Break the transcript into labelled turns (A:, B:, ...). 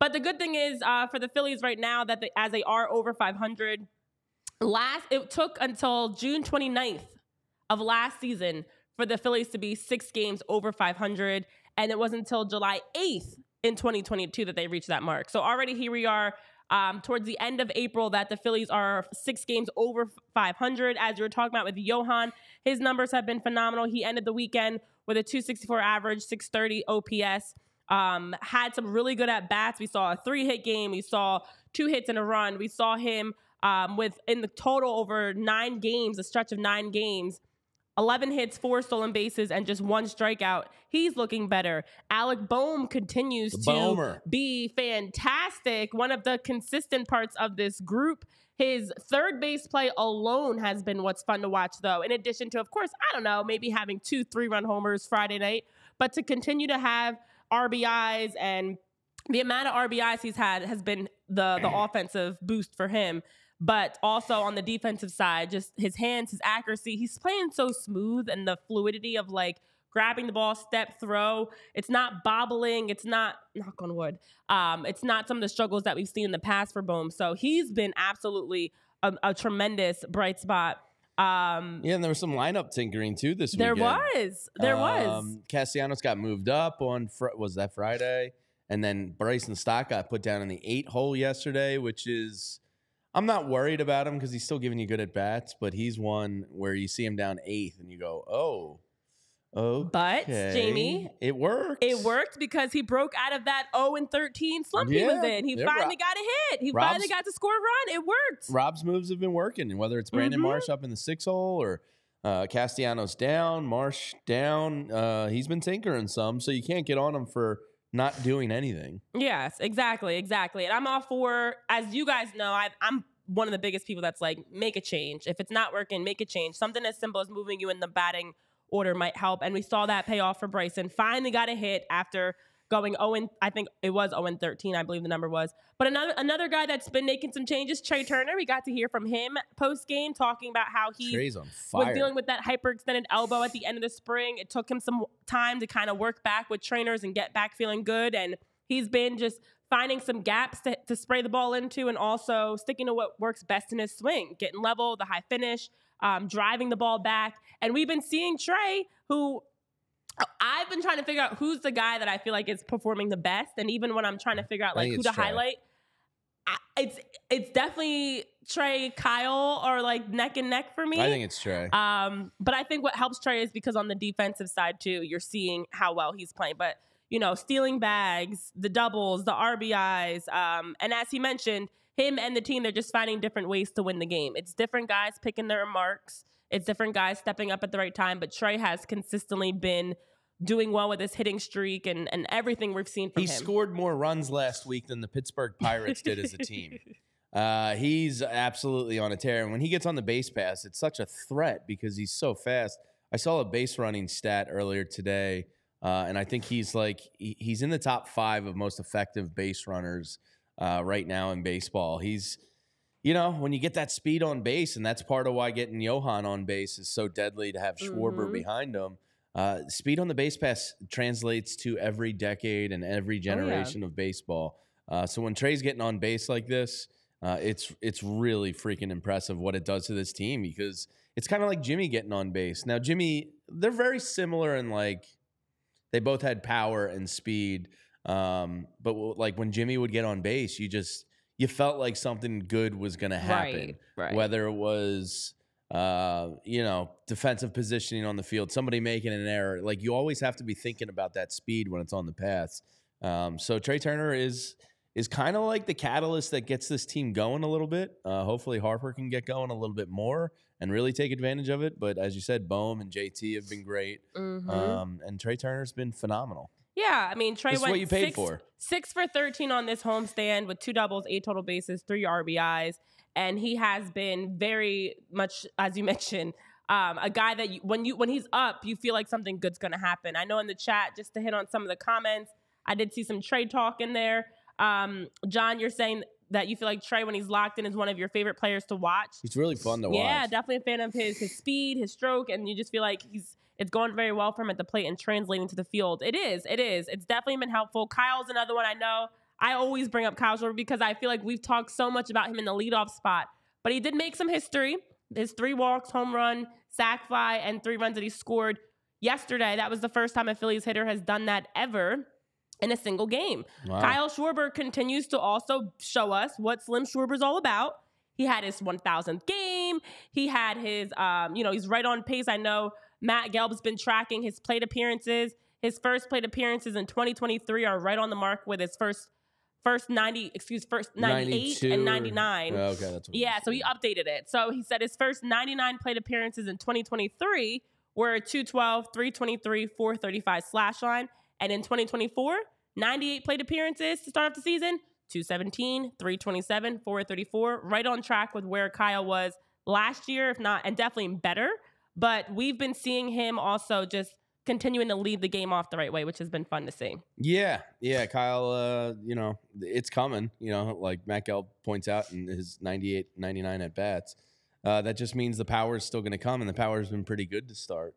A: But the good thing is for the Phillies right now that as they are over 500, it took until June 29th of last season for the Phillies to be 6 games over 500, and it wasn't until July 8th in 2022 that they reached that mark. So already here we are towards the end of April that the Phillies are 6 games over 500. As you were talking about with Johan, his numbers have been phenomenal. He ended the weekend with a 264 average, 630 OPS. Had some really good at-bats. We saw a 3-hit game. We saw 2 hits and a run. We saw him in the total over 9 games, a stretch of 9 games, 11 hits, 4 stolen bases, and just 1 strikeout. He's looking better. Alec Bohm continues to be fantastic. One of the consistent parts of this group. His third base play alone has been what's fun to watch, though. In addition to, of course, I don't know, maybe having 2 3-run homers Friday night, but to continue to have RBIs, and the amount of RBIs he's had has been the offensive boost for him. But also on the defensive side, just his hands, his accuracy. He's playing so smooth, and the fluidity of like grabbing the ball, step, throw. It's not bobbling. It's not, knock on wood. It's not some of the struggles that we've seen in the past for Bohm. So he's been absolutely a tremendous bright spot.
B: And there was some lineup tinkering too this weekend.
A: There was.
B: Castellanos got moved up on, was that Friday? And then Bryson Stott got put down in the 8 hole yesterday, which is, I'm not worried about him because he's still giving you good at-bats, but he's one where you see him down 8th and you go, oh, okay.
A: But, Jamie,
B: it worked.
A: It worked because he broke out of that 0-13 slump he was in. He finally got a hit. He finally got to score a run. It worked.
B: Rob's moves have been working, and whether it's Brandon Marsh up in the 6 hole or Castellanos down, Marsh down, he's been tinkering some, so you can't get on him for not doing anything.
A: Yes, exactly. And I'm all for, as you guys know, I'm one of the biggest people that's like, make a change. If it's not working, make a change. Something as simple as moving you in the batting order might help. And we saw that pay off for Bryson. Finally got a hit after going 0, I think it was 0-13, I believe the number was. But another guy that's been making some changes, Trea Turner. We got to hear from him post-game talking about how he was dealing with that hyperextended elbow at the end of the spring. It took him some time to kind of work back with trainers and get back feeling good. And he's been just finding some gaps to spray the ball into, and also sticking to what works best in his swing, getting level, the high finish, driving the ball back. And we've been seeing Trea, who I've been trying to figure out who's the guy that I feel like is performing the best. And even when I'm trying to figure out like who to highlight, it's definitely Trea, Kyle, or like neck and neck for me.
B: I think it's Trea.
A: But I think what helps Trea is because on the defensive side too, you're seeing how well he's playing. But you know, stealing bags, the doubles, the RBIs, and as he mentioned, him and the team, they're just finding different ways to win the game. It's different guys picking their marks. It's different guys stepping up at the right time. But Trea has consistently been doing well with his hitting streak and everything we've seen from him.
B: He scored more runs last week than the Pittsburgh Pirates did as a team. He's absolutely on a tear. And when he gets on the base pass, it's such a threat because he's so fast. I saw a base running stat earlier today, and I think he's in the top 5 of most effective base runners right now in baseball. He's, you know, when you get that speed on base, and that's part of why getting Johan on base is so deadly to have Schwarber behind him. Speed on the base pass translates to every decade and every generation of baseball. So when Trea's getting on base like this, it's really freaking impressive what it does to this team, because it's kind of like Jimmy getting on base. Now, Jimmy, they're very similar in like they both had power and speed. But like when Jimmy would get on base, you felt like something good was going to happen,
A: right. Whether
B: it was, you know, defensive positioning on the field, somebody making an error. Like you always have to be thinking about that speed when it's on the pass. So Trea Turner is kind of like the catalyst that gets this team going a little bit. Hopefully Harper can get going a little bit more and really take advantage of it. But as you said, Bohm and JT have been great. And Trea Turner's been phenomenal.
A: Yeah, I mean, Trea went
B: what you paid for.
A: 6 for 13 on this homestand with 2 doubles, 8 total bases, 3 RBIs. And he has been very much, as you mentioned, a guy that when he's up, you feel like something good's going to happen. I know in the chat, just to hit on some of the comments, I did see some Trea talk in there. John, you're saying that you feel like Trea, when he's locked in, is one of your favorite players to watch.
B: He's really fun to watch.
A: Yeah, definitely a fan of his speed, his stroke, and you just feel like it's going very well for him at the plate and translating to the field. It is. It's definitely been helpful. Kyle's another one I know. I always bring up Kyle Schwarber because I feel like we've talked so much about him in the leadoff spot. But he did make some history. His 3 walks, home run, sac fly, and 3 runs that he scored yesterday. That was the first time a Phillies hitter has done that ever in a single game.
B: Wow.
A: Kyle Schwarber continues to also show us what Slim Schwarber's all about. He had his 1,000th game. He had his, he's right on pace. I know Matt Gelb's been tracking his plate appearances. His first plate appearances in 2023 are right on the mark with his first 98 and 99.
B: Okay, that's what
A: so he updated it. So he said his first 99 plate appearances in 2023 were 212, 323, 435 slash line. And in 2024, 98 plate appearances to start off the season, 217, 327, 434, right on track with where Kyle was last year, if not, and definitely better. But we've been seeing him also just continuing to lead the game off the right way, which has been fun to see.
B: Yeah, Kyle, it's coming, like Matt Gelb points out in his 98, 99 at-bats. That just means the power is still going to come, and the power has been pretty good to start.